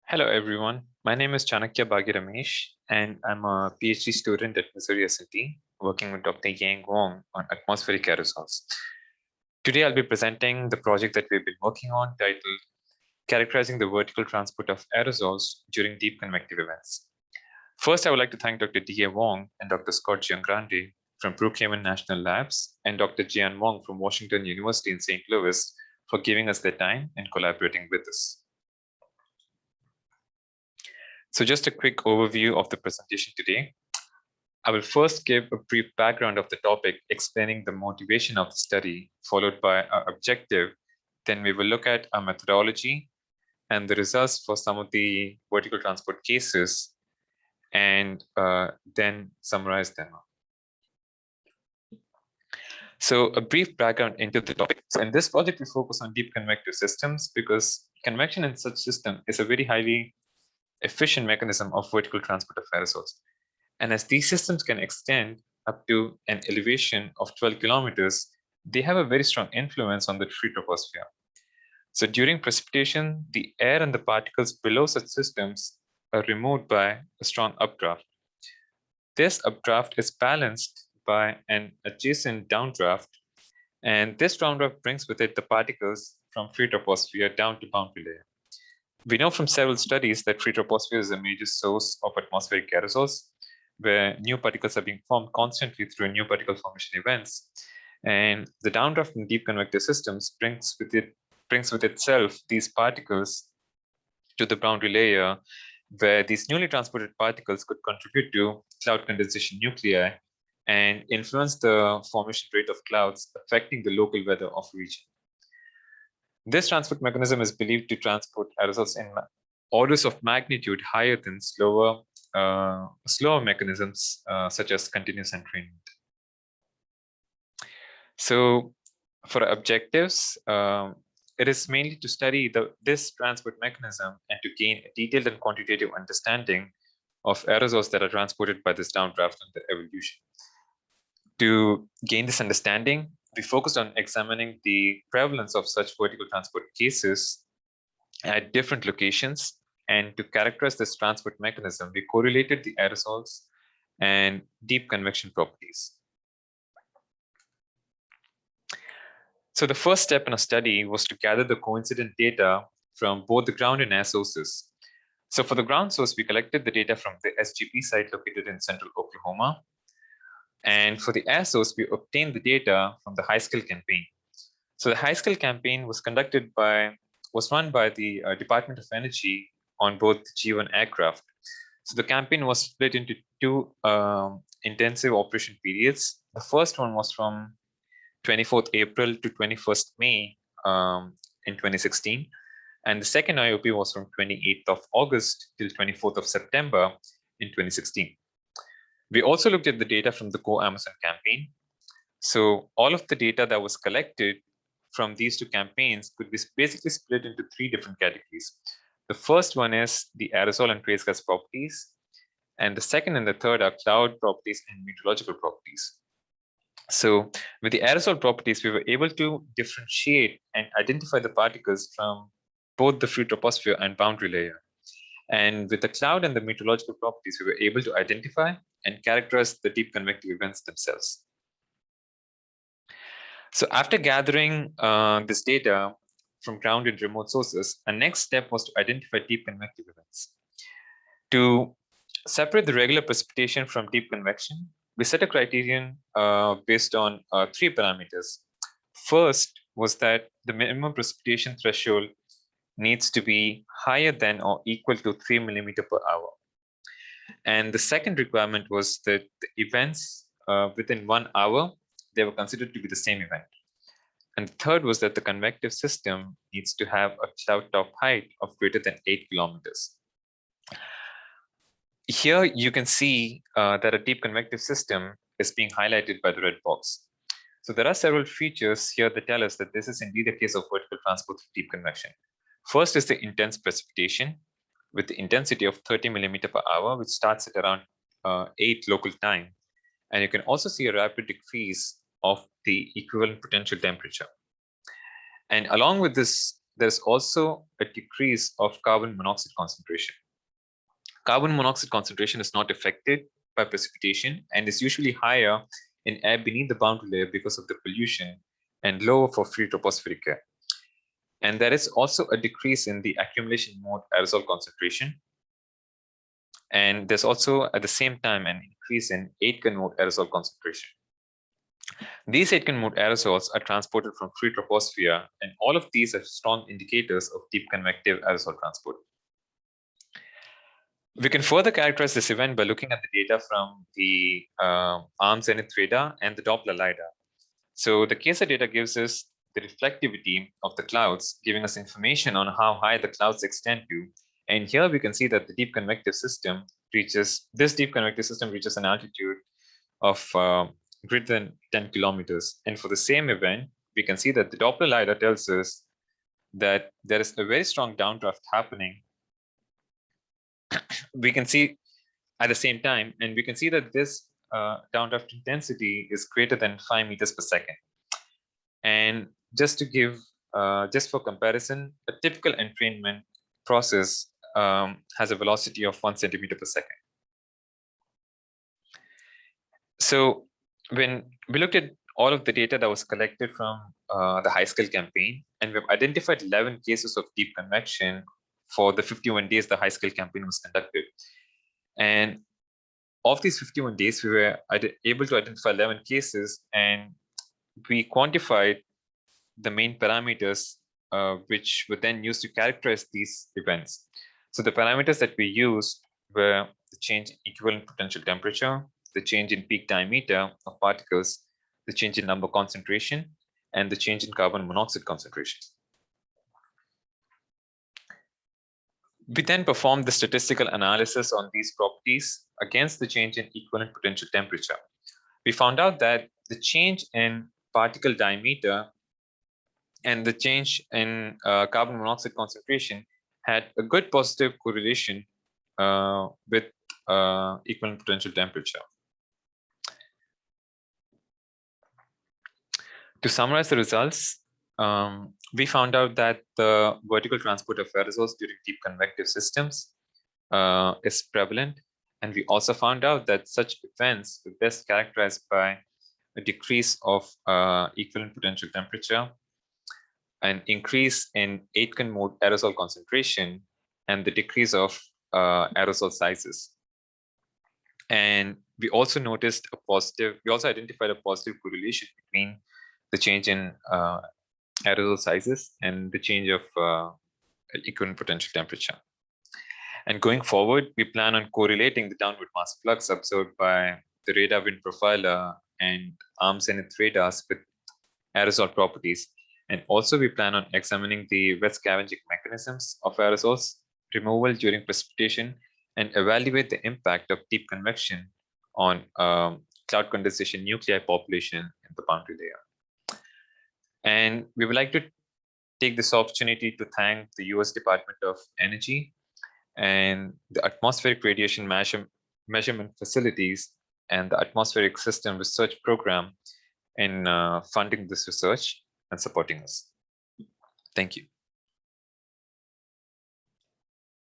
Hello, everyone. My name is CHANAKYA RAMESH, and I'm a PhD student at Missouri S&T, working with Dr. Wang on atmospheric aerosols. Today, I'll be presenting the project that we've been working on titled Characterizing the Vertical Transport of Aerosols During Deep Convective Events. First, I would like to thank Dr. D.A. Wang and Dr. Scott Giangrande from Brookhaven National Labs and Dr. Jian Wang from Washington University in St. Louis for giving us their time and collaborating with us. So just a quick overview of the presentation today. I will first give a brief background of the topic, explaining the motivation of the study, followed by our objective. Then we will look at our methodology and the results for some of the vertical transport cases, and then summarize them. So a brief background into the topic. So in this project, we focus on deep convective systems because convection in such system is a very highly efficient mechanism of vertical transport of aerosols. And as these systems can extend up to an elevation of 12 kilometers, they have a very strong influence on the free troposphere. So during precipitation, the air and the particles below such systems are removed by a strong updraft. This updraft is balanced by an adjacent downdraft, and this downdraft brings with it the particles from free troposphere down to boundary layer. We know from several studies that free troposphere is a major source of atmospheric aerosols, where new particles are being formed constantly through new particle formation events. And the downdraft in deep convective systems brings with itself these particles to the boundary layer, where these newly transported particles could contribute to cloud condensation nuclei and influence the formation rate of clouds, affecting the local weather of a region. This transport mechanism is believed to transport aerosols in orders of magnitude higher than slower mechanisms such as continuous entrainment. So for objectives, it is mainly to study this transport mechanism and to gain a detailed and quantitative understanding of aerosols that are transported by this downdraft and their evolution. To gain this understanding, we focused on examining the prevalence of such vertical transport cases at different locations. And to characterize this transport mechanism, we correlated the aerosols and deep convection properties. So the first step in our study was to gather the coincident data from both the ground and air sources. So for the ground source, we collected the data from the SGP site located in central Oklahoma. And for the air source, we obtained the data from the high-scale campaign. So the high-scale campaign was run by the Department of Energy on both G1 aircraft. So the campaign was split into two intensive operation periods. The first one was from 24th April to 21st May in 2016. And the second IOP was from 28th of August till 24th of September in 2016. We also looked at the data from the Co-Amazon campaign. So all of the data that was collected from these two campaigns could be basically split into three different categories. The first one is the aerosol and trace gas properties. And the second and the third are cloud properties and meteorological properties. So with the aerosol properties, we were able to differentiate and identify the particles from both the free troposphere and boundary layer. And with the cloud and the meteorological properties, we were able to identify and characterize the deep convective events themselves. So after gathering this data from ground and remote sources, our next step was to identify deep convective events. To separate the regular precipitation from deep convection, we set a criterion based on three parameters. First was that the minimum precipitation threshold needs to be higher than or equal to 3 millimeter per hour. And the second requirement was that the events within 1 hour, they were considered to be the same event. And the third was that the convective system needs to have a cloud top height of greater than 8 kilometers. Here you can see that a deep convective system is being highlighted by the red box. So there are several features here that tell us that this is indeed a case of vertical transport of deep convection. First is the intense precipitation with the intensity of 30 millimeter per hour, which starts at around 8 local time. And you can also see a rapid decrease of the equivalent potential temperature. And along with this there's also a decrease of carbon monoxide concentration. Carbon monoxide concentration is not affected by precipitation and is usually higher in air beneath the boundary layer because of the pollution and lower for free tropospheric air. And there is also a decrease in the accumulation mode aerosol concentration. And there's also at the same time an increase in Aitken mode aerosol concentration. These Aitken mode aerosols are transported from free troposphere, and all of these are strong indicators of deep convective aerosol transport. We can further characterize this event by looking at the data from the arm zenith radar and the Doppler LiDAR. So the KSAR data gives us the reflectivity of the clouds, giving us information on how high the clouds extend to. And here we can see that the deep convective system reaches an altitude of greater than 10 kilometers. And for the same event, we can see that the Doppler LiDAR tells us that there is a very strong downdraft happening. We can see at the same time, and we can see that this downdraft intensity is greater than 5 meters per second. And just to give, just for comparison, a typical entrainment process has a velocity of 1 centimeter per second. So when we looked at all of the data that was collected from the high scale campaign, and we've identified 11 cases of deep convection for the 51 days the high scale campaign was conducted. And of these 51 days, we were able to identify 11 cases, and we quantified the main parameters which were then used to characterize these events. So the parameters that we used were the change in equivalent potential temperature, the change in peak diameter of particles, the change in number concentration, and the change in carbon monoxide concentration. We then performed the statistical analysis on these properties against the change in equivalent potential temperature. We found out that the change in particle diameter and the change in carbon monoxide concentration had a good positive correlation with equivalent potential temperature. To summarize the results, we found out that the vertical transport of aerosols during deep convective systems is prevalent. And we also found out that such events were best characterized by a decrease of equivalent potential temperature, an increase in Aitken mode aerosol concentration, and the decrease of aerosol sizes. And we also noticed a positive, we also identified a positive correlation between the change in aerosol sizes and the change of equivalent potential temperature. And going forward, we plan on correlating the downward mass flux observed by the radar wind profiler and arm zenith radars with aerosol properties. And also we plan on examining the wet scavenging mechanisms of aerosols, removal during precipitation, and evaluate the impact of deep convection on cloud condensation nuclei population in the boundary layer. And we would like to take this opportunity to thank the US Department of Energy and the atmospheric radiation measurement facilities and the atmospheric system research program in funding this research and supporting us. Thank you.